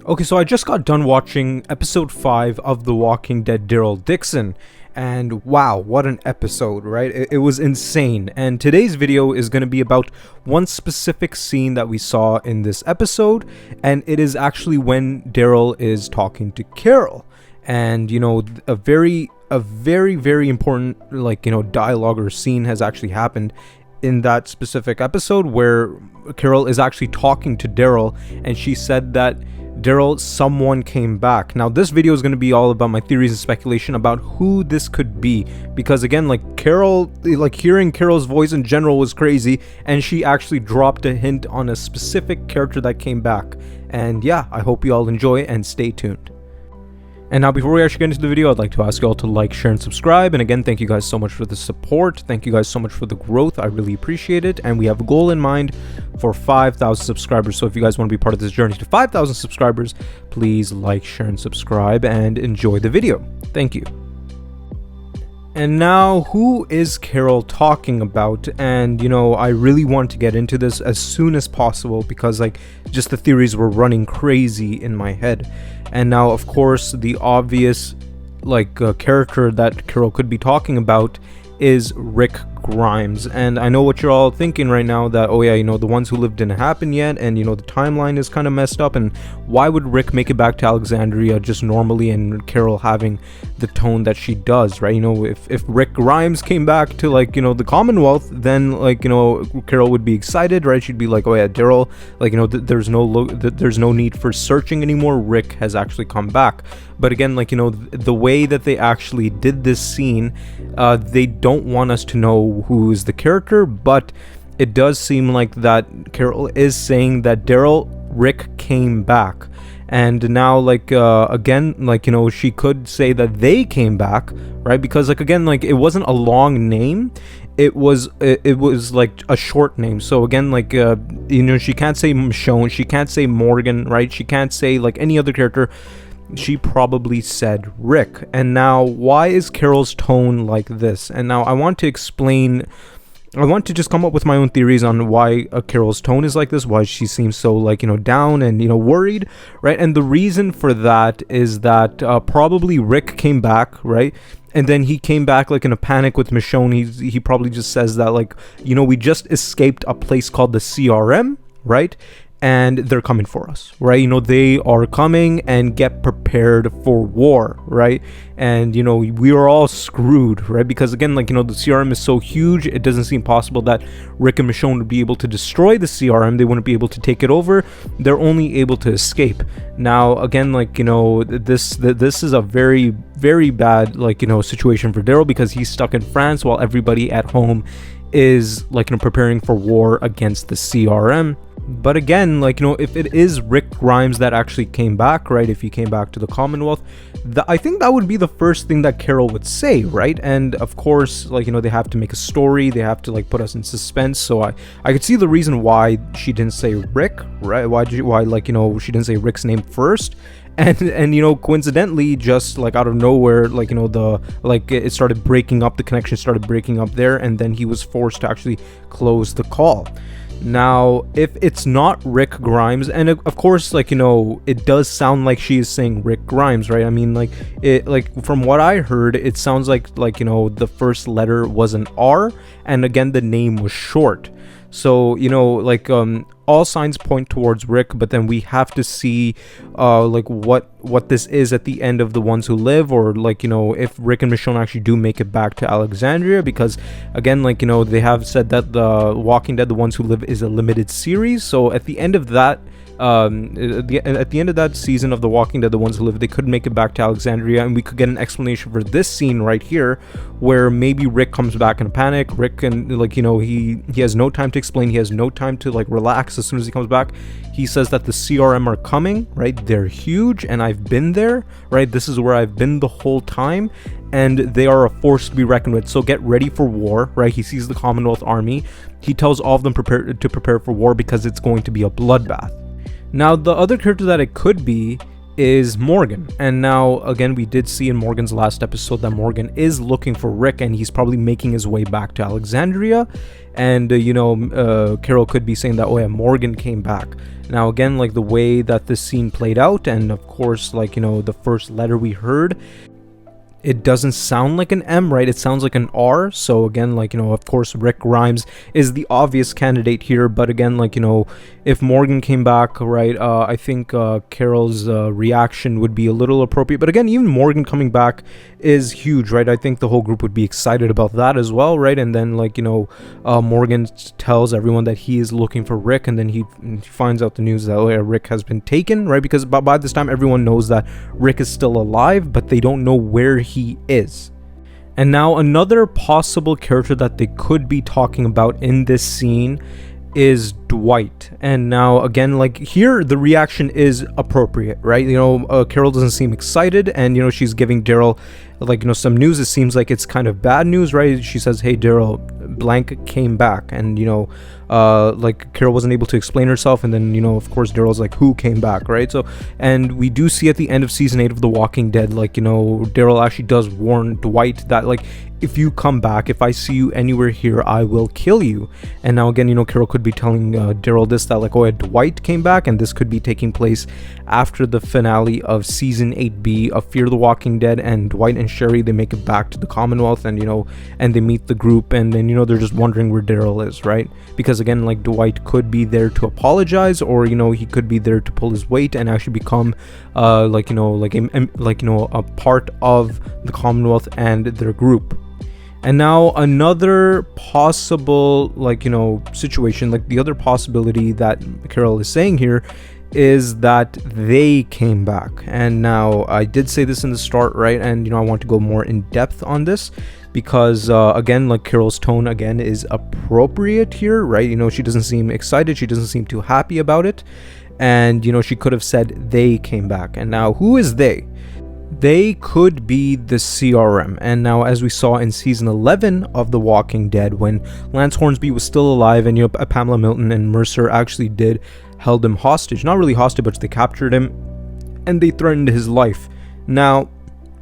Okay, so I just got done watching episode 5 of The Walking Dead, Daryl Dixon, and wow, what an episode, right? It was insane. And today's video is going to be about one specific scene that we saw in this episode, and it is actually when Daryl is talking to Carol. And you know, a very important, like, you know, dialogue or scene has actually happened in that specific episode where Carol is actually talking to Daryl, and she said that Daryl, someone came back. Now this video is going to be all about my theories and speculation about who this could be, because again, like, Carol, like, hearing Carol's voice in general was crazy, and she actually dropped a hint on a specific character that came back. And yeah, I hope you all enjoy and stay tuned. And now, before we actually get into the video, I'd like to ask you all to like, share, and subscribe. And again, thank you guys so much for the support. Thank you guys so much for the growth. I really appreciate it. And we have a goal in mind for 5,000 subscribers. So if you guys want to be part of this journey to 5,000 subscribers, please like, share, and subscribe and enjoy the video. Thank you. And now, who is Carol talking about? And you know, I really want to get into this as soon as possible because, like, just the theories were running crazy in my head. And now, of course, the obvious, like, character that Carol could be talking about is Rick Grimes. And I know what you're all thinking right now, that, oh yeah, you know, the ones who lived didn't happen yet, and you know, the timeline is kind of messed up, and why would Rick make it back to Alexandria just normally, and Carol having the tone that she does, right? You know, if Rick Grimes came back to, like, you know, the Commonwealth, then, like, you know, Carol would be excited, right? She'd be like, oh yeah, Daryl, like, you know, there's no need for searching anymore. Rick has actually come back. But again, like, you know, the way that they actually did this scene, they don't want us to know who is the character, but it does seem like that Carol is saying that Rick came back. And now, like, again, like, you know, she could say that they came back, right? Because, like, again, like, it wasn't a long name. It was like a short name. So again, like, you know, she can't say Michonne, she can't say Morgan, right? She can't say, like, any other character. She probably said Rick. And now, why is Carol's tone like this? And now I want to just come up with my own theories on why Carol's tone is like this, why she seems so, like, you know, down and, you know, worried, right? And the reason for that is that probably Rick came back, right? And then he came back, like, in a panic with Michonne. He probably just says that, like, you know, we just escaped a place called the CRM, right? And they're coming for us, right? You know, they are coming, and get prepared for war, right? And, you know, we are all screwed, right? Because again, like, you know, the CRM is so huge, it doesn't seem possible that Rick and Michonne would be able to destroy the CRM. They wouldn't be able to take it over. They're only able to escape. Now, again, like, you know, this is a very, very bad, like, you know, situation for Daryl, because he's stuck in France while everybody at home is, like, you know, preparing for war against the CRM. But again, like, you know, if it is Rick Grimes that actually came back, right? If he came back to the Commonwealth, I think that would be the first thing that Carol would say, right? And of course, like, you know, they have to make a story, they have to, like, put us in suspense. So I could see the reason why she didn't say Rick, right? Why like, you know, she didn't say Rick's name first. And you know, coincidentally, just, like, out of nowhere, like, you know, it started breaking up, the connection started breaking up there, and then he was forced to actually close the call. Now, if it's not Rick Grimes, and of course, like, you know, it does sound like she is saying Rick Grimes, right? I mean, like, from what I heard, it sounds like, you know, the first letter was an R, and again, the name was short. So, you know, like, all signs point towards Rick, but then we have to see, like, what this is at the end of The Ones Who Live, or, like, you know, if Rick and Michonne actually do make it back to Alexandria, because again, like, you know, they have said that The Walking Dead, The Ones Who Live is a limited series. So at the end of that, at the end of that season of The Walking Dead, The Ones Who Live, they could make it back to Alexandria, and we could get an explanation for this scene right here, where maybe Rick comes back in a panic. Rick, and, like, you know, he has no time to explain, he has no time to, like, relax. As soon as he comes back, he says that the CRM are coming, right? They're huge, and I've been there, right? This is where I've been the whole time, and they are a force to be reckoned with. So get ready for war, right? He sees the Commonwealth Army. He tells all of them to prepare for war, because it's going to be a bloodbath. Now, the other character that it could be is Morgan. And now again, we did see in Morgan's last episode that Morgan is looking for Rick, and he's probably making his way back to Alexandria. And Carol could be saying that, oh yeah, Morgan came back. Now again, like the way that this scene played out, and of course, like, the first letter we heard, it doesn't sound like an M, right? It sounds like an R. So again, like, of course, Rick Grimes is the obvious candidate here. But again, like, if Morgan came back, right, I think Carol's reaction would be a little appropriate. But again, even Morgan coming back is huge, right? I think the whole group would be excited about that as well, right? And then, like, Morgan tells everyone that he is looking for Rick, and then he finds out the news that Rick has been taken, right? Because by this time, everyone knows that Rick is still alive, but they don't know where he is. And now another possible character that they could be talking about in this scene is Dwight. And now again, like here the reaction is appropriate, right? Carol doesn't seem excited, and she's giving Daryl like some news. It seems like it's kind of bad news, right? She says, hey Daryl, blank came back, and like Carol wasn't able to explain herself, and then of course Daryl's like, who came back, right? So, and we do see at the end of season 8 of The Walking Dead, like Daryl actually does warn Dwight that, like, if you come back, if I see you anywhere here, I will kill you. And now again, Carol could be telling Daryl this, that like, oh yeah, Dwight came back, and this could be taking place after the finale of season 8B of Fear the Walking Dead, and Dwight and Sherry, they make it back to the Commonwealth, and and they meet the group, and then they're just wondering where Daryl is, right? Because again, like, Dwight could be there to apologize, or he could be there to pull his weight and actually become a part of the Commonwealth and their group. And now another possible situation, like the other possibility that Carol is saying here, is that they came back. And now I did say this in the start, right? And I want to go more in depth on this, because again, like, Carol's tone again is appropriate here, right? She doesn't seem excited, she doesn't seem too happy about it, and she could have said they came back. And now who is they? They could be the CRM. And now, as we saw in season 11 of The Walking Dead, when Lance Hornsby was still alive, and Pamela Milton and Mercer actually held him hostage, not really hostage, but they captured him and they threatened his life. Now,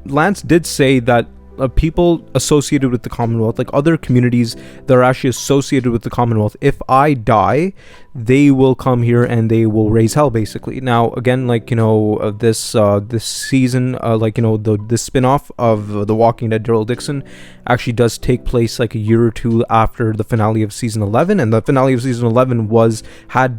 Lance did say that people associated with the Commonwealth, like other communities that are actually associated with the Commonwealth, if I die, they will come here and they will raise hell, basically. Now again, like, this season, the spin-off of The Walking Dead, Daryl Dixon, actually does take place like a year or two after the finale of season 11, and the finale of season 11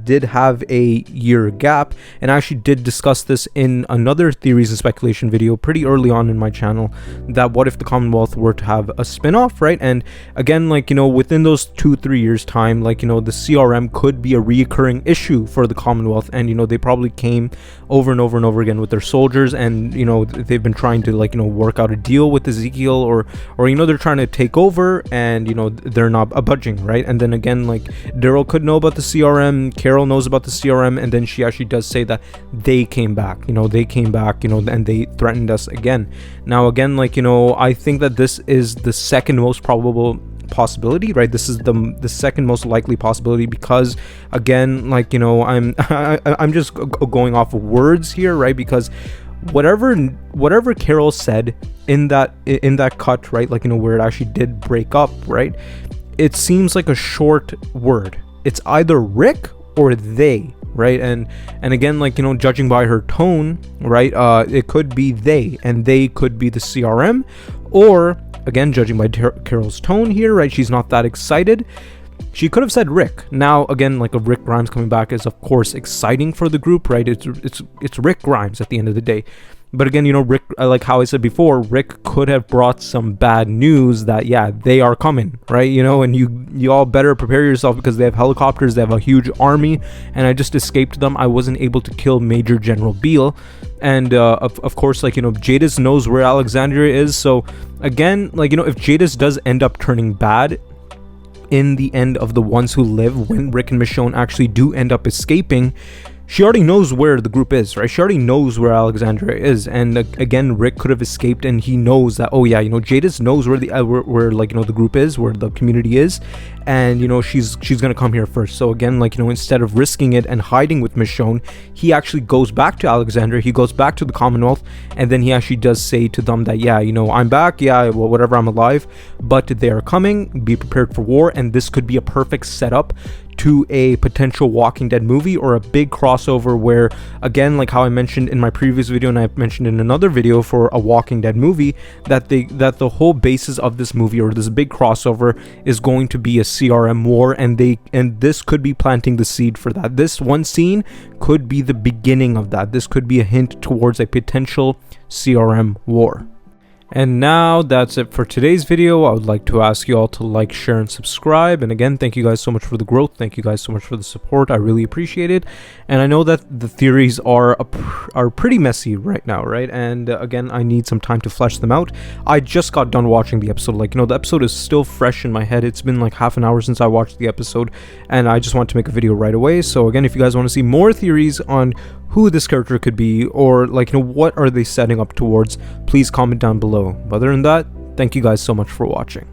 did have a year gap. And I actually did discuss this in another theories and speculation video pretty early on in my channel, that what if the Commonwealth were to have a spin-off, right? And again, like, within those 2-3 years time, like, the CRM could be a reoccurring issue for the Commonwealth, and they probably came over and over and over again with their soldiers, and they've been trying to, like, work out a deal with Ezekiel, or they're trying to take over, and they're not budging, right? And then again, like, Daryl could know about the CRM, Carol knows about the CRM, and then she actually does say that they came back, and they threatened us again. Now again, like, I think that this is the second most probable possibility, right? This is the second most likely possibility, because again, like, I'm just going off of words here, right? Because whatever Carol said in that cut, right, like, where it actually did break up, right, it seems like a short word. It's either Rick or they, right? And again, like, judging by her tone, right, it could be they, and they could be the CRM, or again, judging by Carol's tone here, right, she's not that excited, she could have said Rick. Now again, like, a Rick Grimes coming back is of course exciting for the group, right? It's Rick Grimes at the end of the day. But again, Rick, like how I said before, Rick could have brought some bad news that, yeah, they are coming, right? And you all better prepare yourself, because they have helicopters, they have a huge army, and I just escaped them. I wasn't able to kill Major General Beale, and of course, like, Jadis knows where Alexandria is. So again, like, if Jadis does end up turning bad in the end of The Ones Who Live, when Rick and Michonne actually do end up escaping, she already knows where the group is, right? She already knows where Alexandria is, and again, Rick could have escaped, and he knows that, oh yeah, you know, Jadis knows where the where like, you know, the group is, where the community is, and you know, she's gonna come here first. So again, like, you know, instead of risking it and hiding with Michonne, he actually goes back to Alexandria, he goes back to the Commonwealth, and then he actually does say to them that, yeah, you know, I'm back, yeah, well, whatever, I'm alive, but they are coming, be prepared for war, and this could be a perfect setup to a potential Walking Dead movie, or a big crossover where, again, like how I mentioned in my previous video and I mentioned in another video for a Walking Dead movie, that the whole basis of this movie, or this big crossover, is going to be a CRM war, and this could be planting the seed for that. This one scene could be the beginning of that. This could be a hint towards a potential CRM war. And now that's it for today's video. I would like to ask you all to like, share, and subscribe. And again, thank you guys so much for the growth. Thank you guys so much for the support. I really appreciate it. And I know that the theories are pretty messy right now, right? And again, I need some time to flesh them out. I just got done watching the episode. Like, you know, the episode is still fresh in my head. It's been like half an hour since I watched the episode, and I just want to make a video right away. So again, if you guys want to see more theories on who this character could be, or like, you know, what are they setting up towards, please comment down below. But other than that, thank you guys so much for watching.